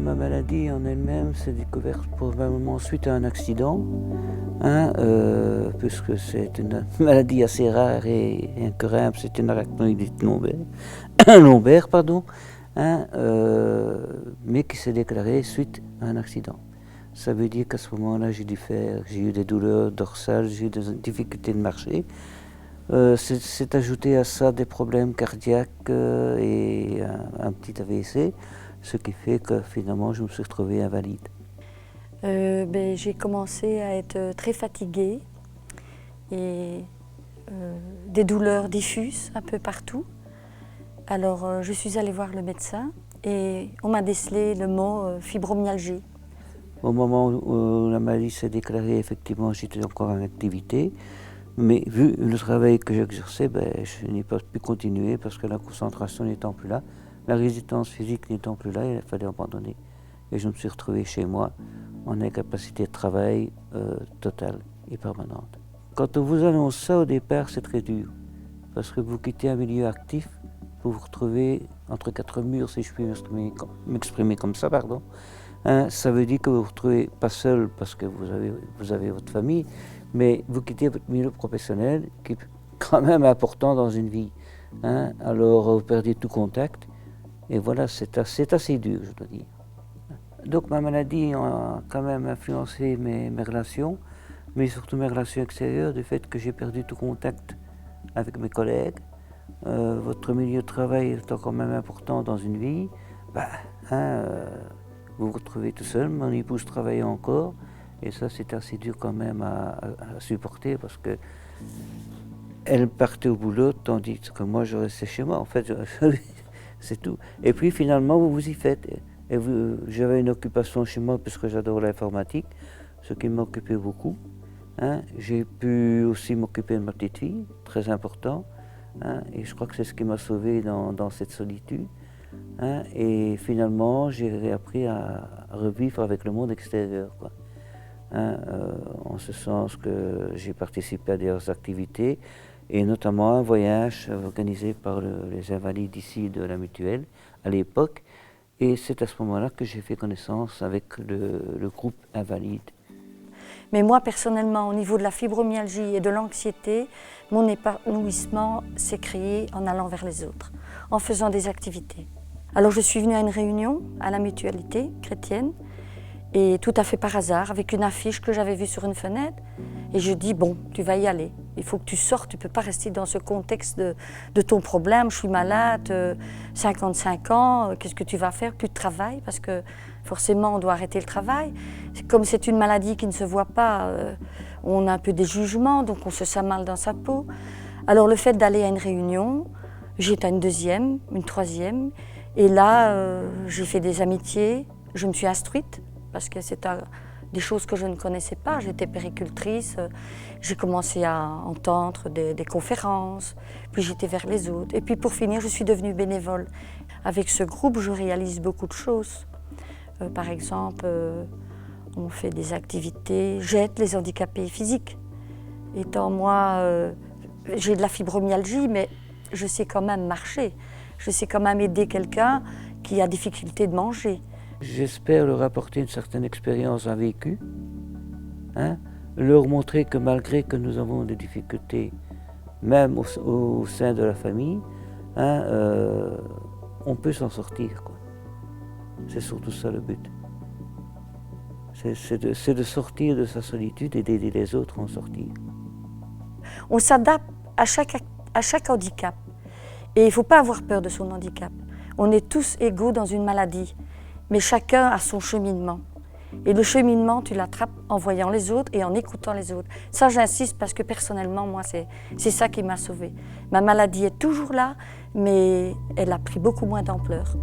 ma maladie en elle-même s'est découverte probablement suite à un accident, puisque c'est une maladie assez rare et incurable, c'est une arachnoïdite lombaire, pardon, mais qui s'est déclarée suite à un accident. Ça veut dire qu'à ce moment-là, j'ai eu des douleurs dorsales, j'ai eu des difficultés de marcher. C'est ajouté à ça des problèmes cardiaques et un petit AVC, ce qui fait que finalement je me suis retrouvé invalide. J'ai commencé à être très fatiguée et des douleurs diffuses un peu partout. Alors je suis allée voir le médecin et on m'a décelé le mot fibromyalgie. Au moment où la maladie s'est déclarée, effectivement, j'étais encore en activité. Mais vu le travail que j'exerçais, je n'ai pas pu continuer parce que la concentration n'étant plus là, la résistance physique n'étant plus là, il fallait abandonner. Et je me suis retrouvé chez moi en incapacité de travail totale et permanente. Quand on vous annonce ça au départ, c'est très dur. Parce que vous quittez un milieu actif pour vous retrouver entre quatre murs, si je puis m'exprimer comme ça, pardon. Ça veut dire que vous ne vous retrouvez pas seul parce que vous avez votre famille, mais vous quittez votre milieu professionnel qui est quand même important dans une vie. Alors vous perdez tout contact et voilà, c'est assez dur, je dois dire. Donc ma maladie a quand même influencé mes relations, mais surtout mes relations extérieures, du fait que j'ai perdu tout contact avec mes collègues. Votre milieu de travail étant quand même important dans une vie, vous vous retrouvez tout seul, mon épouse travaillait encore, et ça c'est assez dur quand même à supporter parce que elle partait au boulot tandis que moi je restais chez moi, en fait, c'est tout. Et puis finalement vous vous y faites. Et j'avais une occupation chez moi puisque j'adore l'informatique, ce qui m'occupait beaucoup. J'ai pu aussi m'occuper de ma petite fille, très important, et je crois que c'est ce qui m'a sauvé dans cette solitude. Et finalement, j'ai réappris à revivre avec le monde extérieur, quoi. En ce sens que j'ai participé à des activités, et notamment un voyage organisé par les invalides ici de la Mutuelle à l'époque. Et c'est à ce moment-là que j'ai fait connaissance avec le groupe Invalide. Mais moi, personnellement, au niveau de la fibromyalgie et de l'anxiété, mon épanouissement s'est créé en allant vers les autres, en faisant des activités. Alors je suis venue à une réunion à la mutualité chrétienne, et tout à fait par hasard, avec une affiche que j'avais vue sur une fenêtre, et je dis, bon, tu vas y aller, il faut que tu sortes, tu ne peux pas rester dans ce contexte de ton problème, je suis malade, 55 ans, qu'est-ce que tu vas faire? Plus de travail, parce que forcément on doit arrêter le travail. Comme c'est une maladie qui ne se voit pas, on a un peu des jugements, donc on se sent mal dans sa peau. Alors le fait d'aller à une réunion, j'étais à une deuxième, une troisième, et là j'ai fait des amitiés, je me suis instruite, parce que c'est des choses que je ne connaissais pas. J'étais péricultrice, j'ai commencé à entendre des conférences, puis j'étais vers les autres. Et puis pour finir, je suis devenue bénévole. Avec ce groupe, je réalise beaucoup de choses. Par exemple, on fait des activités, j'aide les handicapés physiques. Étant moi, j'ai de la fibromyalgie, mais je sais quand même marcher. Je sais quand même aider quelqu'un qui a difficulté de manger. J'espère leur apporter une certaine expérience à vécu, leur montrer que malgré que nous avons des difficultés, même au sein de la famille, on peut s'en sortir, quoi. C'est surtout ça le but. C'est de sortir de sa solitude et d'aider les autres à en sortir. On s'adapte à chaque handicap. Et il ne faut pas avoir peur de son handicap. On est tous égaux dans une maladie. Mais chacun a son cheminement. Et le cheminement, tu l'attrapes en voyant les autres et en écoutant les autres. Ça, j'insiste parce que personnellement, moi, c'est ça qui m'a sauvée. Ma maladie est toujours là, mais elle a pris beaucoup moins d'ampleur.